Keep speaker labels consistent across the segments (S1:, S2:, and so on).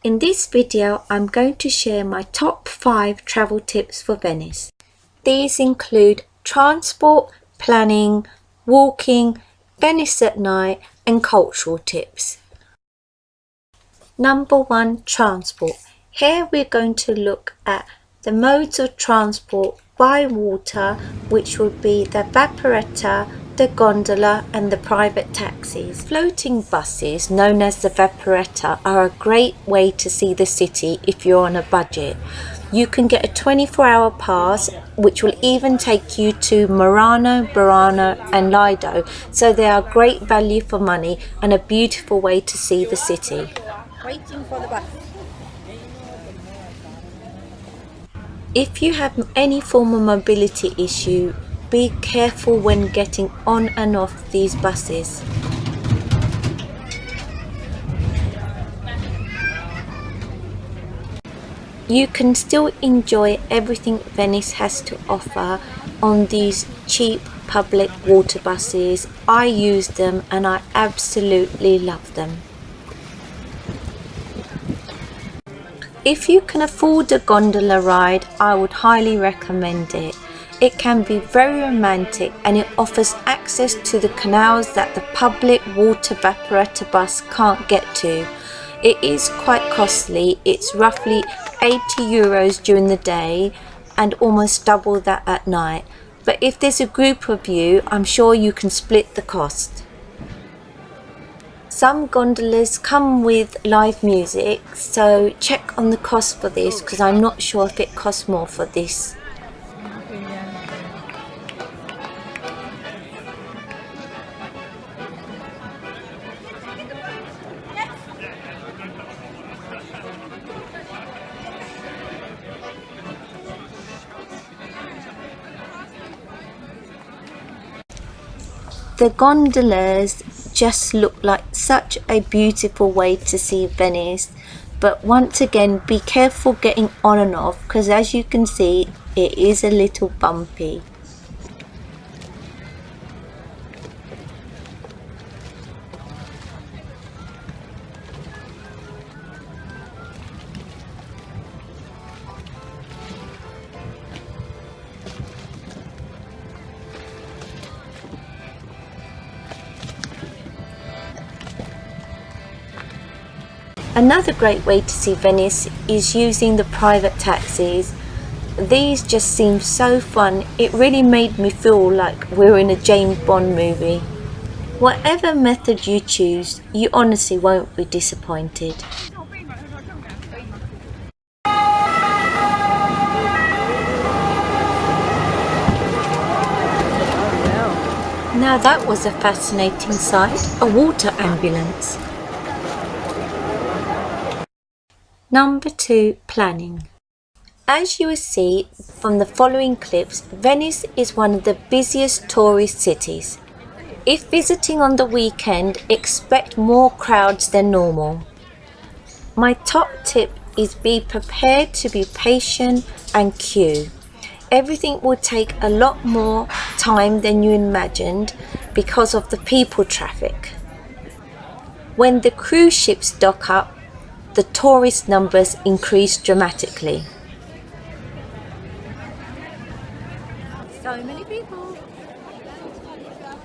S1: In this video, I'm going to share my top 5 travel tips for Venice. These include transport, planning, walking, Venice at night, and cultural tips. Number 1, transport. Here we're going to look at the modes of transport by water, which would be the vaporetta, the gondola and the private taxis. Floating buses, known as the vaporetta, are a great way to see the city if you're on a budget. You can get a 24-hour pass, which will even take you to Murano, Burano and Lido, so they are great value for money and a beautiful way to see the city. Waiting for the bus. If you have any form of mobility issue, be careful when getting on and off these buses. You can still enjoy everything Venice has to offer on these cheap public water buses. I use them and I absolutely love them. If you can afford a gondola ride, I would highly recommend it. It can be very romantic and it offers access to the canals that the public water vaporetta bus can't get to. It is quite costly. It's roughly €80 during the day and almost double that at night. But if there's a group of you, I'm sure you can split the cost. Some gondolas come with live music, so check on the cost for this because I'm not sure if it costs more for this. The gondolas just look like such a beautiful way to see Venice, but once again be careful getting on and off because as you can see it is a little bumpy. Another great way to see Venice is using the private taxis. These just seem so fun. It really made me feel like we're in a James Bond movie. Whatever method you choose, you honestly won't be disappointed. Now that was a fascinating sight, a water ambulance. Number 2, planning. As you will see from the following clips, Venice is one of the busiest tourist cities. If visiting on the weekend, expect more crowds than normal. My top tip is be prepared to be patient and queue. Everything will take a lot more time than you imagined because of the people traffic. When the cruise ships dock up, the tourist numbers increase dramatically. So many people.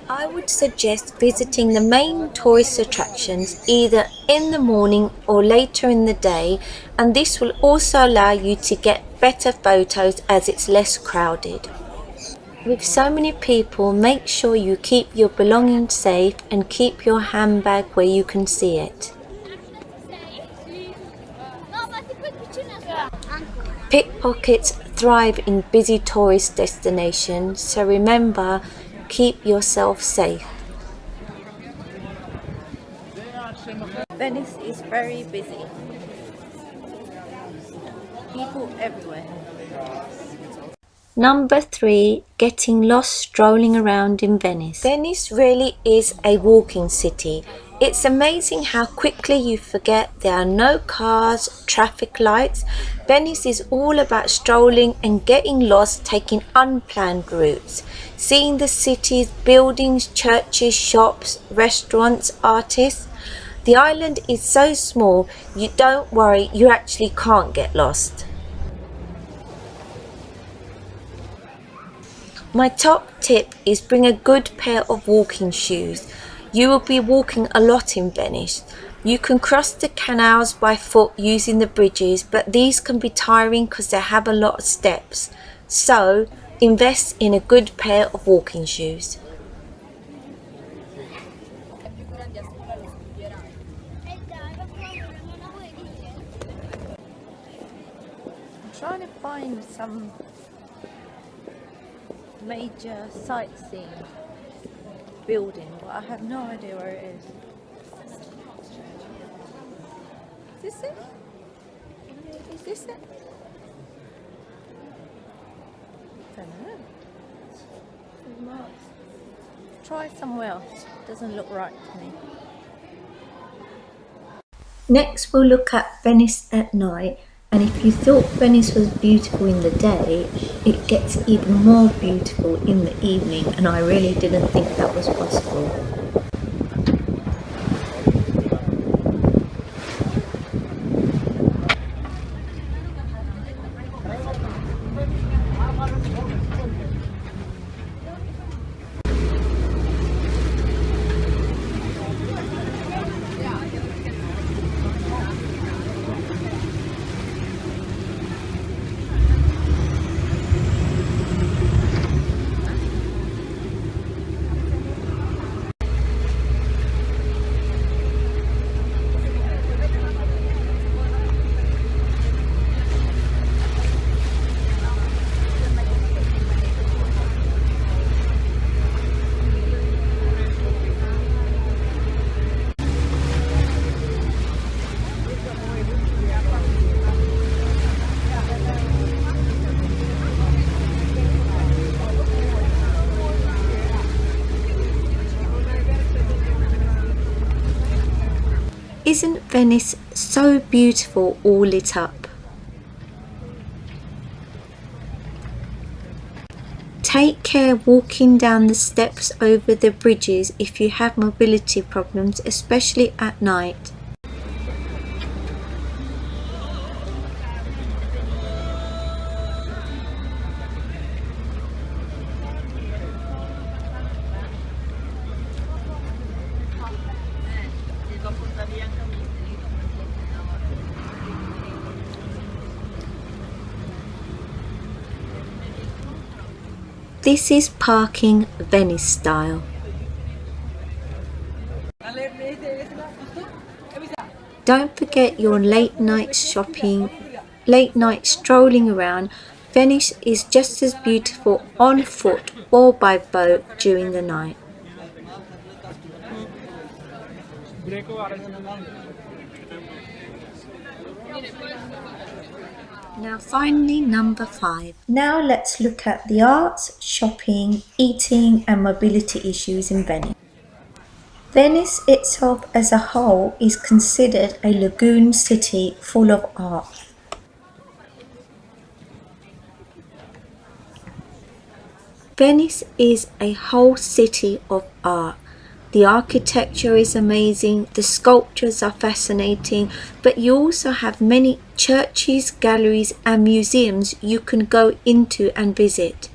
S1: I would suggest visiting the main tourist attractions either in the morning or later in the day, and this will also allow you to get better photos as it's less crowded. With so many people, make sure you keep your belongings safe and keep your handbag where you can see it. Pickpockets thrive in busy tourist destinations, so remember, keep yourself safe. Venice is very busy. People everywhere. Number 3, getting lost strolling around in Venice. Venice really is a walking city. It's amazing how quickly you forget there are no cars, traffic lights. Venice is all about strolling and getting lost, taking unplanned routes, seeing the city's buildings, churches, shops, restaurants, artists. The island is so small, you don't worry, you actually can't get lost. My top tip is bring a good pair of walking shoes. You will be walking a lot in Venice. You can cross the canals by foot using the bridges, but these can be tiring because they have a lot of steps. So, invest in a good pair of walking shoes. I'm trying to find some major sightseeing building, but I have no idea where it is. Is this it? Is this it? I don't know. There's marks. Try somewhere else. Doesn't look right to me. Next we'll look at Venice at night, and if you thought Venice was beautiful in the day, it gets even more beautiful in the evening, and I really didn't think that was possible. Isn't Venice so beautiful all lit up? Take care walking down the steps over the bridges if you have mobility problems, especially at night. This is parking Venice style. Don't forget your late night shopping, late night strolling around. Venice is just as beautiful on foot or by boat during the night. Now finally, number 5. Now let's look at the arts, shopping, eating and mobility issues in Venice. Venice itself as a whole is considered a lagoon city full of art. Venice is a whole city of art. The architecture is amazing, the sculptures are fascinating, but you also have many churches, galleries and museums you can go into and visit.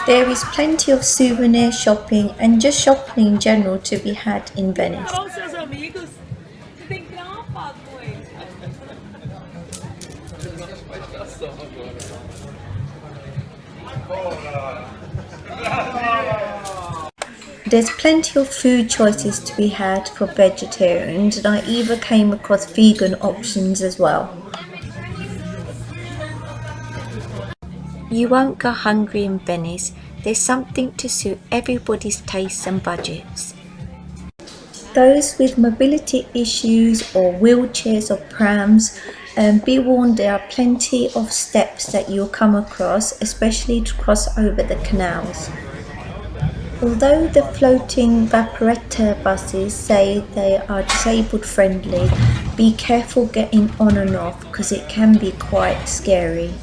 S1: There is plenty of souvenir shopping and just shopping in general to be had in Venice. There's plenty of food choices to be had for vegetarians, and I even came across vegan options as well. You won't go hungry in Venice. There's something to suit everybody's tastes and budgets. Those with mobility issues or wheelchairs or prams, be warned there are plenty of steps that you'll come across, especially to cross over the canals. Although the floating vaporetta buses say they are disabled friendly, be careful getting on and off because it can be quite scary.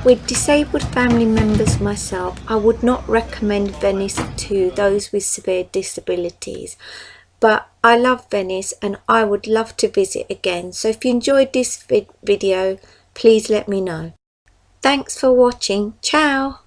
S1: With disabled family members myself, I would not recommend Venice to those with severe disabilities, but I love Venice and I would love to visit again, so if you enjoyed this video, please let me know. Thanks for watching. Ciao!